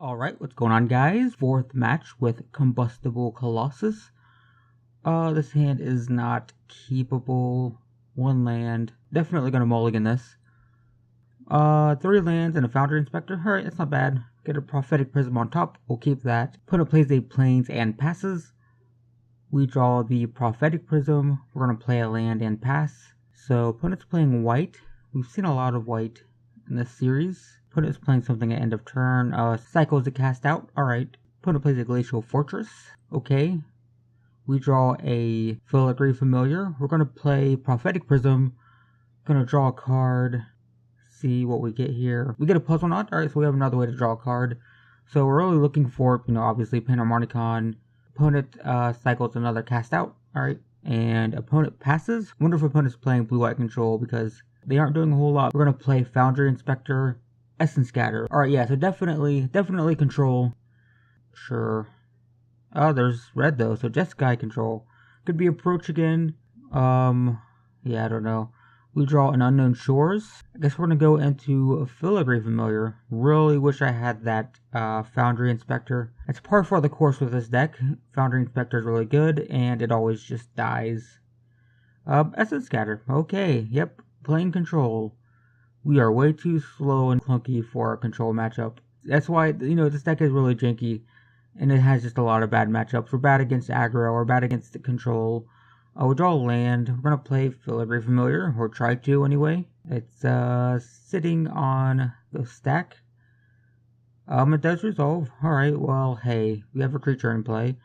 Alright, what's going on, guys? Fourth match with Combustible Colossus. This hand is not keepable. One land. Definitely gonna mulligan this. 3 lands and a Foundry Inspector. Alright, that's not bad. Get a Prophetic Prism on top. We'll keep that. Opponent plays a Plains and passes. We draw the Prophetic Prism. We're gonna play a land and pass. So, opponent's playing white. We've seen a lot of white in this series. Opponent is playing something at end of turn. Cycles to cast out. Alright. Opponent plays a Glacial Fortress. Okay. We draw a Filigree Familiar. We're going to play Prophetic Prism. Going to draw a card. See what we get here. We get a Puzzle Knot. Alright, so we have another way to draw a card. So we're really looking for, obviously Panharmonicon. Opponent cycles another cast out. Alright. And opponent passes. Wonder if opponent's playing blue-white control because they aren't doing a whole lot. We're going to play Foundry Inspector. Essence Scatter. Alright, yeah, so definitely control. Sure. Oh, there's red though, so just Sky control. Could be Approach again. Yeah, I don't know. We draw an Unknown Shores. I guess we're gonna go into a Filigree Familiar. Really wish I had that Foundry Inspector. It's par for the course with this deck. Foundry Inspector is really good, and it always just dies. Essence Scatter. Okay, yep, playing control. We are way too slow and clunky for our control matchup. That's why, this deck is really janky. And it has just a lot of bad matchups. We're bad against aggro. We're bad against the control. We draw a land. We're going to play Filigree Familiar. Or try to, anyway. It's sitting on the stack. It does resolve. Alright, well, hey. We have a creature in play.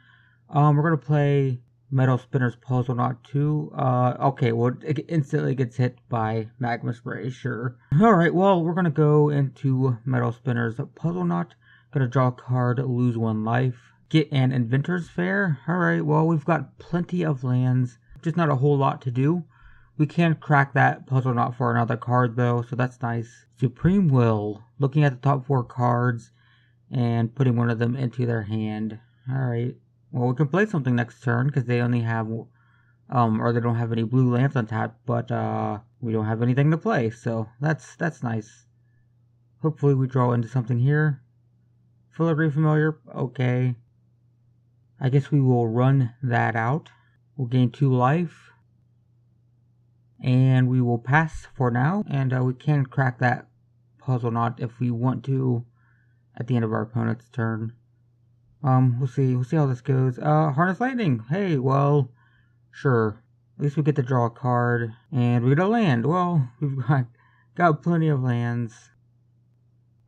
We're going to play Metal Spinner's Puzzle Knot 2. Okay, well, it instantly gets hit by Magma Spray, sure. Alright, well, we're gonna go into Metal Spinner's Puzzle Knot. Gonna draw a card, lose 1 life. Get an Inventor's Fair. Alright, well, we've got plenty of lands. Just not a whole lot to do. We can crack that Puzzle Knot for another card, though, so that's nice. Supreme Will. Looking at the top 4 cards and putting one of them into their hand. Alright. Well, we can play something next turn because they only have, or they don't have any blue lands on tap, but we don't have anything to play, so that's nice. Hopefully we draw into something here. Filigree Familiar, okay. I guess we will run that out. We'll gain 2 life. And we will pass for now, and we can crack that Puzzle Knot if we want to at the end of our opponent's turn. We'll see how this goes. Harness Lightning. Hey, well, sure. At least we get to draw a card, and we get a land. Well, we've got plenty of lands.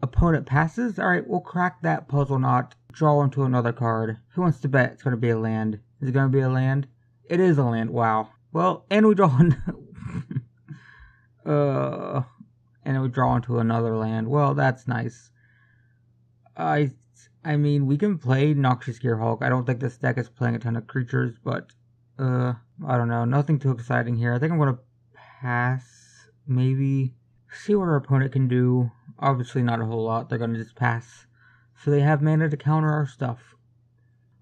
Opponent passes. Alright, we'll crack that Puzzle Knot. Draw into another card. Who wants to bet it's going to be a land? Is it going to be a land? It is a land. Wow. Well, and we draw and we draw into another land. Well, that's nice. I mean, we can play Noxious Gearhulk. I don't think this deck is playing a ton of creatures, but, I don't know. Nothing too exciting here. I think I'm going to pass, maybe. See what our opponent can do. Obviously not a whole lot. They're going to just pass. So they have mana to counter our stuff.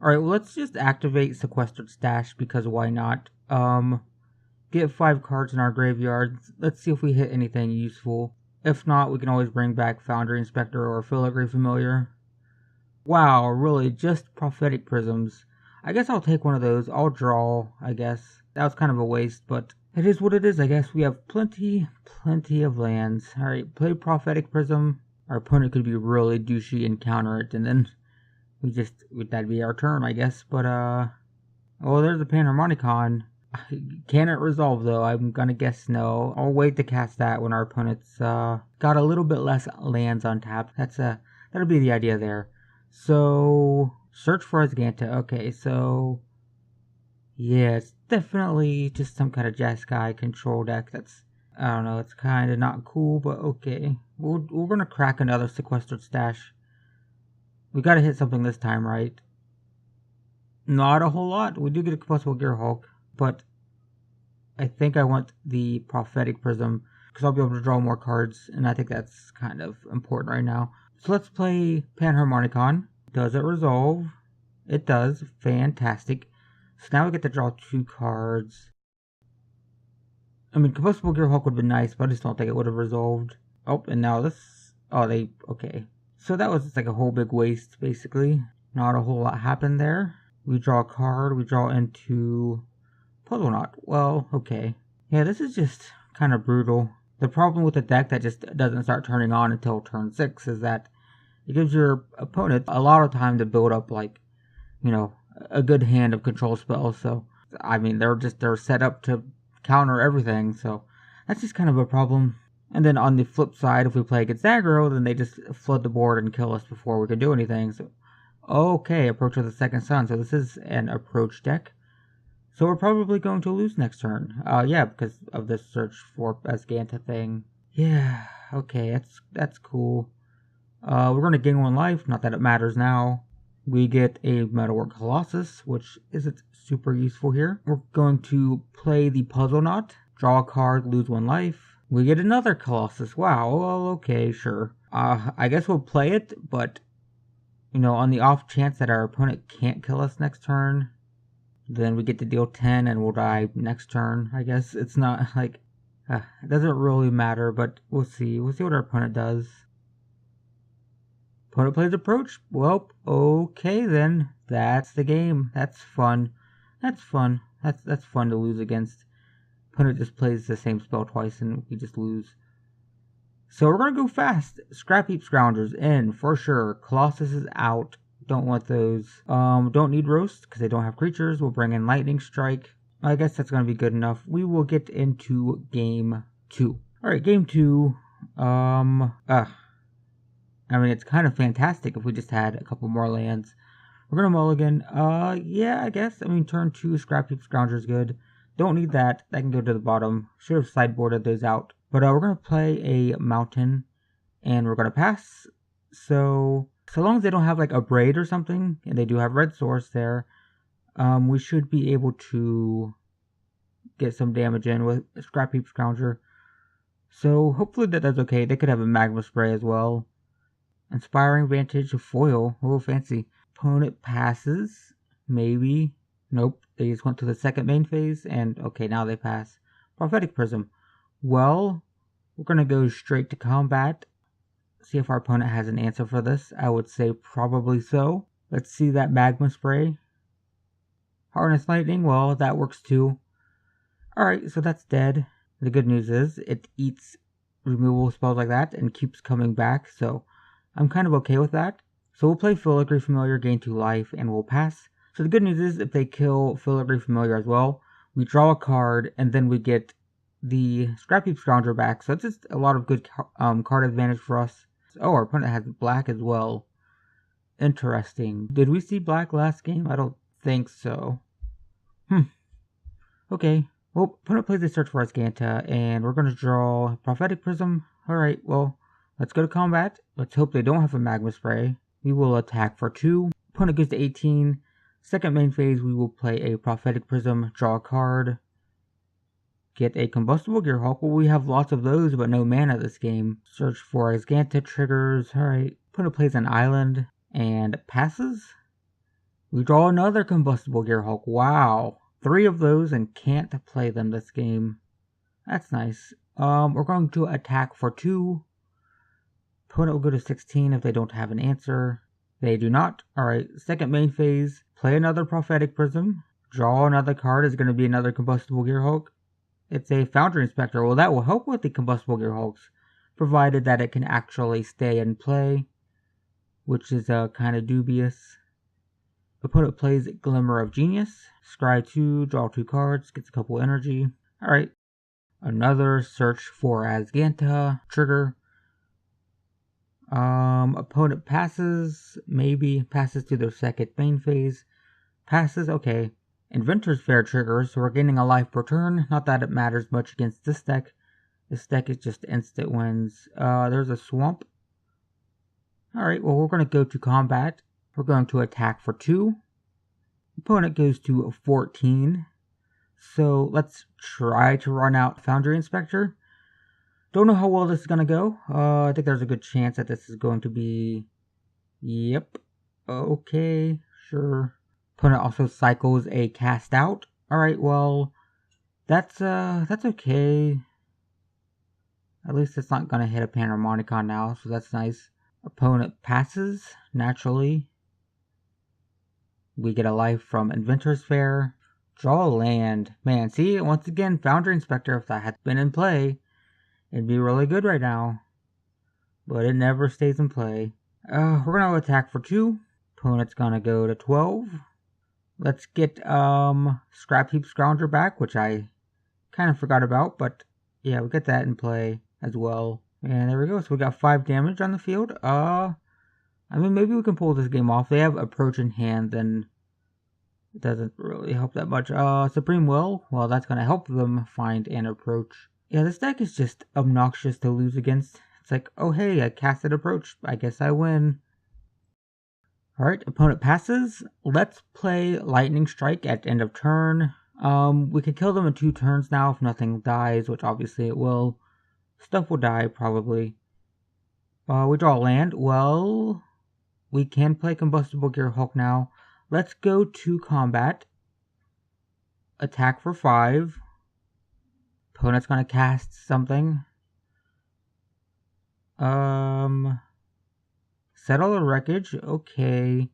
Alright, well, let's just activate Sequestered Stash, because why not? Get 5 cards in our graveyard. Let's see if we hit anything useful. If not, we can always bring back Foundry Inspector or Filigree Familiar. Wow, really, just Prophetic Prisms. I guess I'll take one of those. I'll draw, I guess. That was kind of a waste, but it is what it is, I guess. We have plenty of lands. Alright, play Prophetic Prism. Our opponent could be really douchey and counter it, and then that'd be our turn, I guess. But, well, there's a Panharmonicon. Can it resolve, though? I'm gonna guess no. I'll wait to cast that when our opponent's, got a little bit less lands on tap. That'll be the idea there. So, search for Asganta. Okay, so, yeah, it's definitely just some kind of Jeskai control deck. I don't know, it's kind of not cool, but okay. We're gonna crack another Sequestered Stash. We gotta hit something this time, right? Not a whole lot. We do get a Combustible Gearhulk, but I think I want the Prophetic Prism because I'll be able to draw more cards, and I think that's kind of important right now. So let's play Panharmonicon. Does it resolve? It does. Fantastic. So now we get to draw 2 cards. I mean, Combustible Gearhulk would have been nice, but I just don't think it would have resolved. Oh, and now this... Oh, okay. So that was just like a whole big waste, basically. Not a whole lot happened there. We draw a card, we draw into Puzzle Knot. Well, okay. Yeah, this is just kind of brutal. The problem with the deck that just doesn't start turning on until turn 6 is that it gives your opponent a lot of time to build up, like, you know, a good hand of control spells. So, I mean, they're set up to counter everything, so that's just kind of a problem. And then on the flip side, if we play against aggro, then they just flood the board and kill us before we can do anything. So, okay, Approach of the Second Sun. So this is an approach deck. So we're probably going to lose next turn. Yeah, because of this search for Asganta thing. Yeah, okay, that's cool. We're going to gain 1 life, not that it matters now. We get a Metalwork Colossus, which isn't super useful here. We're going to play the Puzzle Knot, draw a card, lose 1 life. We get another Colossus. Wow, well, okay, sure. I guess we'll play it, but, you know, on the off chance that our opponent can't kill us next turn, then we get to deal 10 and we'll die next turn. I guess it's not like, it doesn't really matter, but we'll see. We'll see what our opponent does. Opponent plays approach. Well, okay then. That's the game. That's fun. That's fun. That's fun to lose against. Opponent just plays the same spell twice and we just lose. So we're gonna go fast. Scrap Heap Scroungers in for sure. Colossus is out. Don't want those. Don't need Roast because they don't have creatures. We'll bring in Lightning Strike. I guess that's gonna be good enough. We will get into game 2. Alright, game 2. I mean, it's kind of fantastic if we just had a couple more lands. We're gonna mulligan. Yeah, I guess. I mean, turn 2, Scrap Heap Scrounger is good. Don't need that. That can go to the bottom. Should have sideboarded those out. But we're gonna play a Mountain, and we're gonna pass. So long as they don't have like a Braid or something, and they do have Red Source there, we should be able to get some damage in with Scrap Heap Scrounger. So hopefully that does okay. They could have a Magma Spray as well. Inspiring Vantage of Foil. Oh, fancy. Opponent passes. Maybe. Nope. They just went to the second main phase. And, okay, now they pass. Prophetic Prism. Well, we're going to go straight to combat. See if our opponent has an answer for this. I would say probably so. Let's see that Magma Spray. Harness Lightning. Well, that works too. Alright, so that's dead. The good news is it eats removal spells like that and keeps coming back. So I'm kind of okay with that. So we'll play Filigree Familiar, gain 2 life, and we'll pass. So the good news is if they kill Filigree Familiar as well, we draw a card, and then we get the Scrap Heap Scrounger back. So it's just a lot of good card advantage for us. Oh, our opponent has black as well. Interesting. Did we see black last game? I don't think so. Okay. Well, opponent plays a Search for Asganta, and we're going to draw Prophetic Prism. Alright, well, let's go to combat. Let's hope they don't have a Magma Spray. We will attack for 2. Opponent goes to 18. Second main phase, we will play a Prophetic Prism, draw a card, get a Combustible Gearhulk. Well, we have lots of those, but no mana this game. Search for Asganta triggers. Alright. Opponent plays an island and passes. We draw another Combustible Gearhulk. Wow. 3 of those and can't play them this game. That's nice. We're going to attack for 2. Opponent will go to 16 if they don't have an answer. They do not. Alright, second main phase. Play another Prophetic Prism. Draw another card. Is going to be another Combustible Gearhulk. It's a Foundry Inspector. Well, that will help with the Combustible Gearhulks, provided that it can actually stay in play, which is kind of dubious. Opponent plays Glimmer of Genius. Scry 2, draw 2 cards, gets a couple energy. Alright. Another Search for Asganta trigger. Opponent passes, maybe passes to their second main phase. Passes, okay. Inventor's Fair triggers, so we're gaining a life per turn. Not that it matters much against this deck. This deck is just instant wins. There's a Swamp. Alright, well, we're going to go to combat. We're going to attack for 2. Opponent goes to 14. So let's try to run out Foundry Inspector. Don't know how well this is going to go. I think there's a good chance that this is going to be... Yep. Okay, sure. Opponent also cycles a Cast Out. Alright, well, that's okay. At least it's not going to hit a Panharmonicon now, so that's nice. Opponent passes, naturally. We get a life from Inventor's Fair. Draw a land. Man, see, once again, Foundry Inspector, if that had been in play, it'd be really good right now. But it never stays in play. We're gonna attack for 2. Opponent's gonna go to 12. Let's get Scrap Heap Scrounger back, which I kind of forgot about, but yeah, we get that in play as well. And there we go. So we got 5 damage on the field. I mean, maybe we can pull this game off. They have Approach in hand, then it doesn't really help that much. Supreme Will, well, that's gonna help them find an approach. Yeah, this deck is just obnoxious to lose against. It's like, oh hey, I casted Approach. I guess I win. Alright, opponent passes. Let's play Lightning Strike at end of turn. We can kill them in 2 turns now if nothing dies, which obviously it will. Stuff will die, probably. We draw land. Well, we can play Combustible Gearhulk now. Let's go to combat. Attack for 5. Opponent's gonna cast something. Settle the Wreckage. Okay.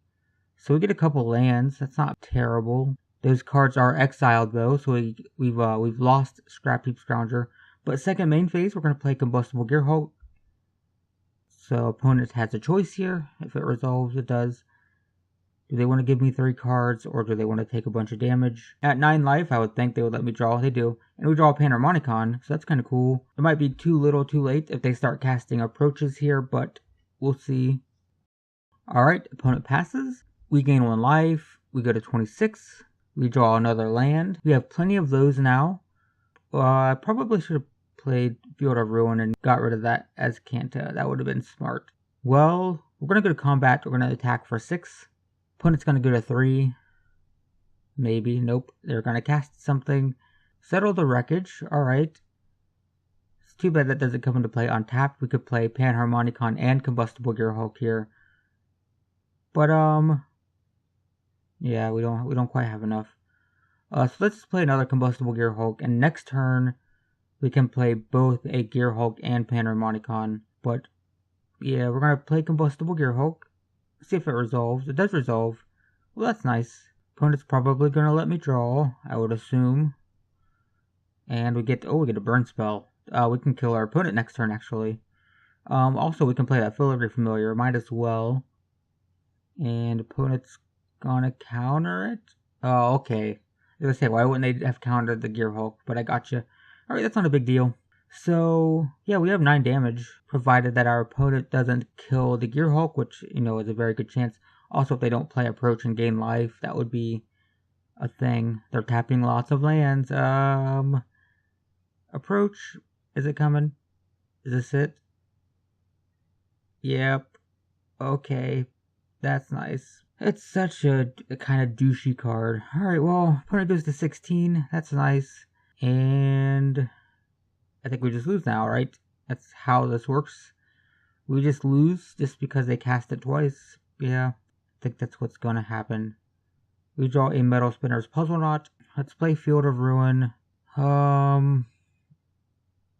So we get a couple lands. That's not terrible. Those cards are exiled though, so we've lost Scrap Heap Scrounger. But second main phase, we're gonna play Combustible Gearhulk. So opponent has a choice here. If it resolves, it does. Do they want to give me 3 cards, or do they want to take a bunch of damage? At 9 life, I would think they would let me draw. They do. And we draw a Panharmonicon, so that's kind of cool. It might be too little too late if they start casting approaches here, but we'll see. Alright, opponent passes. We gain 1 life. We go to 26. We draw another land. We have plenty of those now. I probably should have played Field of Ruin and got rid of that as Azcanta. That would have been smart. Well, we're going to go to combat. We're going to attack for 6. Opponent's going to go to 3. Maybe. Nope. They're going to cast something. Settle the Wreckage. Alright. It's too bad that doesn't come into play on tap. We could play Panharmonicon and Combustible Gearhulk here. But, yeah, we don't quite have enough. So let's just play another Combustible Gearhulk, and next turn we can play both a Gearhulk and Panharmonicon. But yeah, we're gonna play Combustible Gearhulk. See if it resolves. It does resolve. Well, that's nice. Opponent's probably gonna let me draw, I would assume. And we get a burn spell. We can kill our opponent next turn actually. Also we can play that Filigree Familiar, might as well. And opponent's gonna counter it. Oh, okay. I was gonna say, why wouldn't they have countered the Gearhulk? But I gotcha. Alright, that's not a big deal. So, yeah, we have 9 damage, provided that our opponent doesn't kill the Gearhulk, which, is a very good chance. Also, if they don't play Approach and gain life, that would be a thing. They're tapping lots of lands. Approach, is it coming? Is this it? Yep. Okay, that's nice. It's such a kind of douchey card. Alright, well, opponent goes to 16. That's nice. And I think we just lose now, right? That's how this works. We just lose just because they cast it twice. Yeah, I think that's what's going to happen. We draw a Metal Spinner's Puzzle Knot. Let's play Field of Ruin.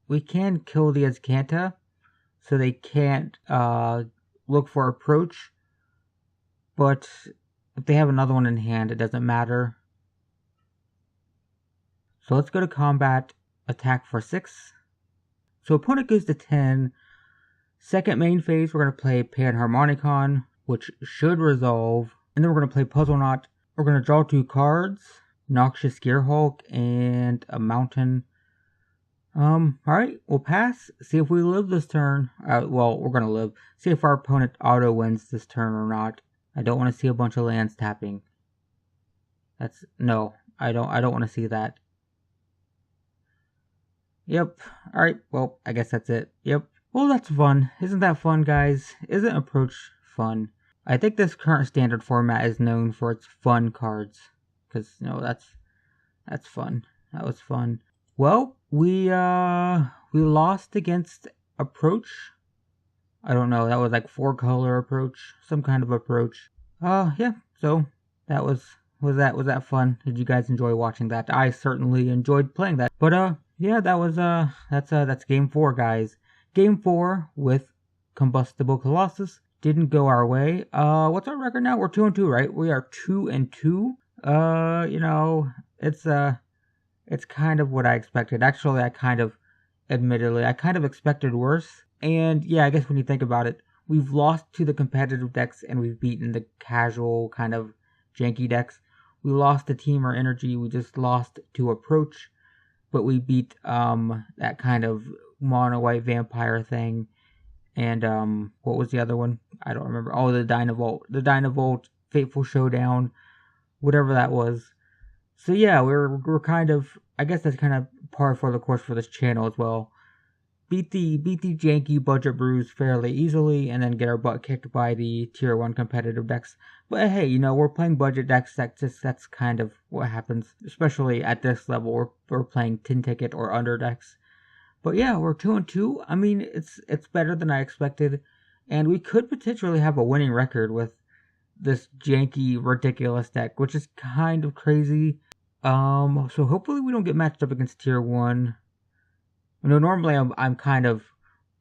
We can kill the Azcanta, so they can't look for Approach. But if they have another one in hand, it doesn't matter. So let's go to combat, attack for 6. So opponent goes to 10. Second main phase, we're going to play Panharmonicon, which should resolve. And then we're going to play Puzzle Knot. We're going to draw 2 cards, Noxious Gearhulk and a Mountain. Alright, we'll pass. See if we live this turn. Well, we're going to live. See if our opponent auto wins this turn or not. I don't want to see a bunch of lands tapping. No, I don't want to see that. Yep. Alright, well, I guess that's it. Yep. Well, that's fun. Isn't that fun, guys? Isn't Approach fun? I think this current standard format is known for its fun cards. Because, that's fun. That was fun. Well, we lost against Approach. I don't know, that was like 4-color Approach, some kind of Approach. Yeah, so that was that fun? Did you guys enjoy watching that? I certainly enjoyed playing that. But yeah, that was that's game 4, guys. Game 4 with Combustible Colossus. Didn't go our way. What's our record now? We're 2-2, right? We are 2-2. You know, it's kind of what I expected. Actually, admittedly, I kind of expected worse. And yeah, I guess when you think about it, we've lost to the competitive decks and we've beaten the casual kind of janky decks. We lost to Team or Energy. We just lost to Approach, but we beat that kind of mono white vampire thing. And what was the other one? I don't remember. Oh, the Dynavolt Fateful Showdown, whatever that was. So yeah, we're kind of, I guess that's kind of par for the course for this channel as well. Beat the janky budget brews fairly easily, and then get our butt kicked by the tier 1 competitive decks. But hey, you know, we're playing budget decks. That's kind of what happens, especially at this level. We're playing tin ticket or under decks. But yeah, we're 2-2. I mean, it's better than I expected, and we could potentially have a winning record with this janky, ridiculous deck, which is kind of crazy. So hopefully we don't get matched up against tier 1. You know, normally I'm kind of,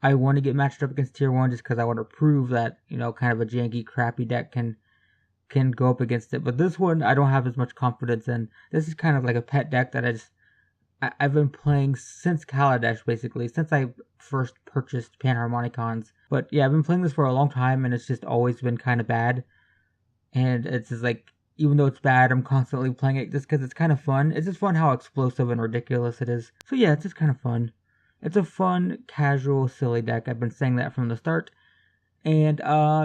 I want to get matched up against tier 1 just because I want to prove that, you know, kind of a janky, crappy deck can go up against it. But this one I don't have as much confidence in. This is kind of like a pet deck that I've been playing since Kaladesh, basically, since I first purchased Panharmonicons. But yeah, I've been playing this for a long time, and it's just always been kind of bad. And it's just like, even though it's bad, I'm constantly playing it just because it's kind of fun. It's just fun how explosive and ridiculous it is. So yeah, it's just kind of fun. It's a fun, casual, silly deck. I've been saying that from the start. And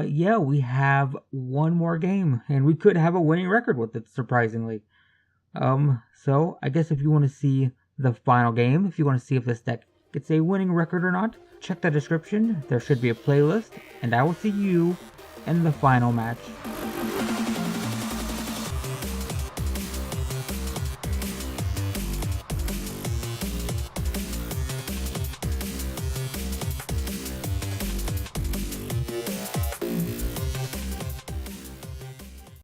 yeah, we have one more game, and we could have a winning record with it, surprisingly. So I guess if you want to see the final game, if you want to see if this deck gets a winning record or not, check the description. There should be a playlist, and I will see you in the final match.